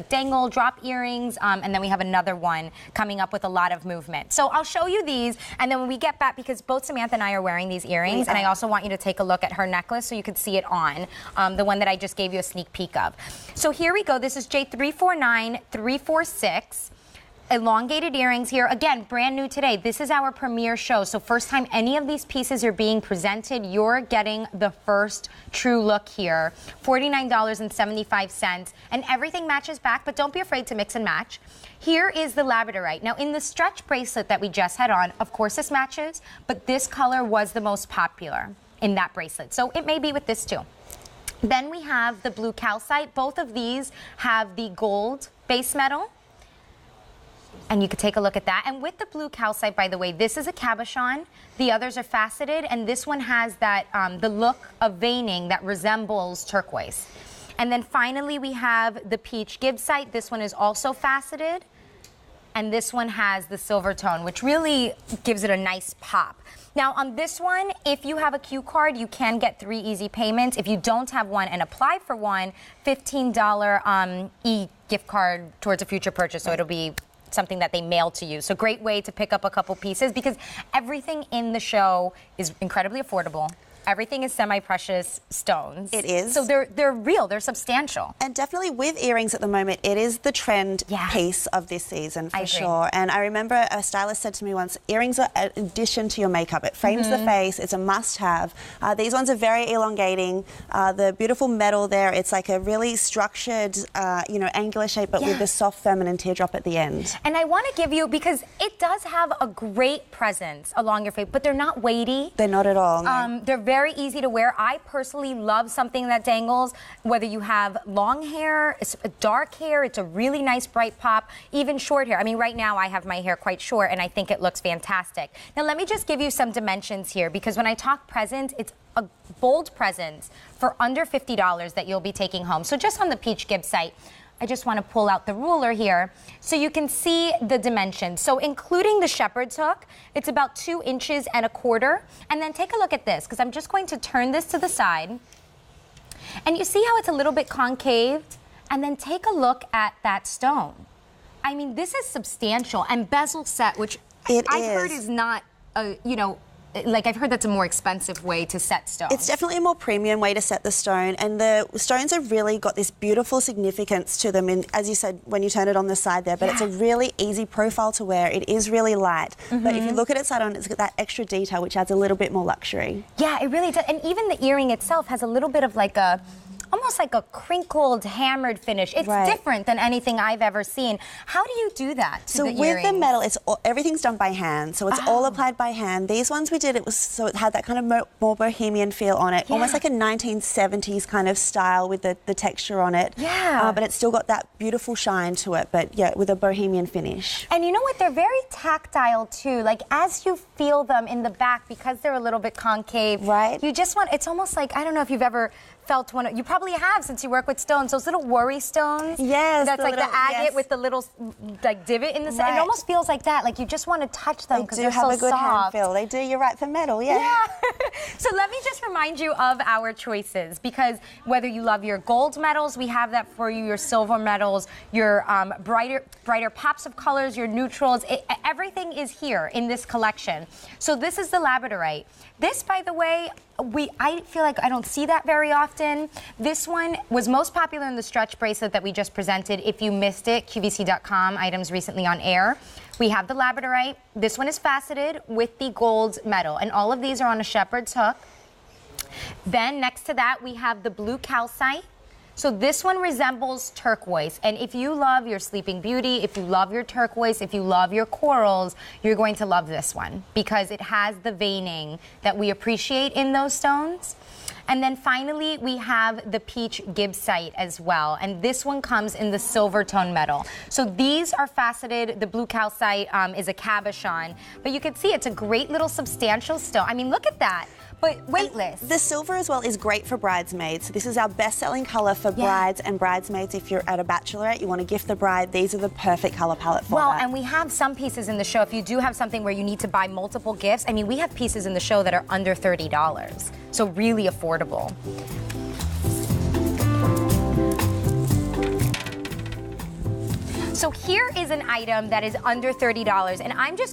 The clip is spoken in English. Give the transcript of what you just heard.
dangle, drop earrings, and then we have another one coming up with a lot of movement. So I'll show you these, and then when we get back, because both Samantha and I are wearing these earrings, and I also want you to take a look at her necklace so you can see it on, the one that I just gave you a sneak peek of. So here we go. This is J349346. Elongated earrings here. Again, brand new today. This is our premiere show. So first time any of these pieces are being presented, you're getting the first true look here. $49.75. And everything matches back, but don't be afraid to mix and match. Here is the labradorite. Now in the stretch bracelet that we just had on, of course this matches, but this color was the most popular in that bracelet. So it may be with this too. Then we have the blue calcite. Both of these have the gold base metal. And you could take a look at that. And with the blue calcite, by the way, this is a cabochon. The others are faceted, and this one has that the look of veining that resembles turquoise. And then finally, we have the peach gibbsite. This one is also faceted, and this one has the silver tone, which really gives it a nice pop. Now, on this one, if you have a Q card, you can get 3 easy payments. If you don't have one and apply for one, $15 e-gift card towards a future purchase, so it'll be something that they mail to you. So great way to pick up a couple pieces because everything in the show is incredibly affordable. Everything is semi-precious stones. It is. So they're real, they're substantial. And definitely with earrings at the moment, it is the trend piece of this season for sure. And I remember a stylist said to me once, earrings are an addition to your makeup. It frames the face, it's a must-have. These ones are very elongating. The beautiful metal there, it's like a really structured, angular shape, but with the soft feminine teardrop at the end. And I want to give you, because it does have a great presence along your face, but they're not weighty. They're not at all. No. They're very easy to wear. I personally love something that dangles, whether you have long hair, it's dark hair, it's a really nice bright pop, even short hair. I mean, right now I have my hair quite short and I think it looks fantastic. Now let me just give you some dimensions here, because when I talk present, it's a bold presence for under $50 that you'll be taking home. So just on the Peach Gibbsite, I just want to pull out the ruler here so you can see the dimensions. So including the shepherd's hook, it's about 2 inches and a quarter. And then take a look at this, because I'm just going to turn this to the side. And you see how it's a little bit concaved? And then take a look at that stone. I mean, this is substantial. And bezel set, which I've heard is not, like I've heard that's a more expensive way to set stones. It's definitely a more premium way to set the stone, and the stones have really got this beautiful significance to them, and as you said, when you turn it on the side there, but it's a really easy profile to wear. It is really light, but if you look at it side on, it's got that extra detail which adds a little bit more luxury. Yeah, it really does, and even the earring itself has a little bit of like a almost like a crinkled, hammered finish. It's different than anything I've ever seen. How do you do that to the with the metal, everything's done by hand, so it's all applied by hand. These ones we did, it had that kind of more bohemian feel on it, almost like a 1970s kind of style with the texture on it. Yeah. But it's still got that beautiful shine to it, but yeah, with a bohemian finish. And you know what? They're very tactile too. Like as you feel them in the back, because they're a little bit concave, you just want, it's almost like, I don't know if you've ever felt one, you probably have since you work with stones, those little worry stones. Yes. That's like the agate with the little like divot in the side. It almost feels like that, like you just want to touch them because they're so soft. They do have a good hand feel. They do, you're right, for metal, yeah. So let me just remind you of our choices, because whether you love your gold metals, we have that for you, your silver metals, your brighter pops of colors, your neutrals, everything is here in this collection. So this is the labradorite. This, by the way, I feel like I don't see that very often. This one was most popular in the stretch bracelet that we just presented. If you missed it, QVC.com, items recently on air. We have the labradorite. This one is faceted with the gold metal, and all of these are on a shepherd's hook. Then next to that, we have the blue calcite. So this one resembles turquoise, and if you love your Sleeping Beauty, if you love your turquoise, if you love your corals, you're going to love this one because it has the veining that we appreciate in those stones. And then finally, we have the peach gibbsite as well, and this one comes in the silver tone metal. So these are faceted. The blue calcite is a cabochon, but you can see it's a great little substantial stone. I mean, look at that. But weightless. The silver as well is great for bridesmaids. This is our best-selling colour for brides and bridesmaids. If you're at a bachelorette, you want to gift the bride, these are the perfect colour palette for that. And we have some pieces in the show. If you do have something where you need to buy multiple gifts, I mean, we have pieces in the show that are under $30. So really affordable. So here is an item that is under $30, and I'm just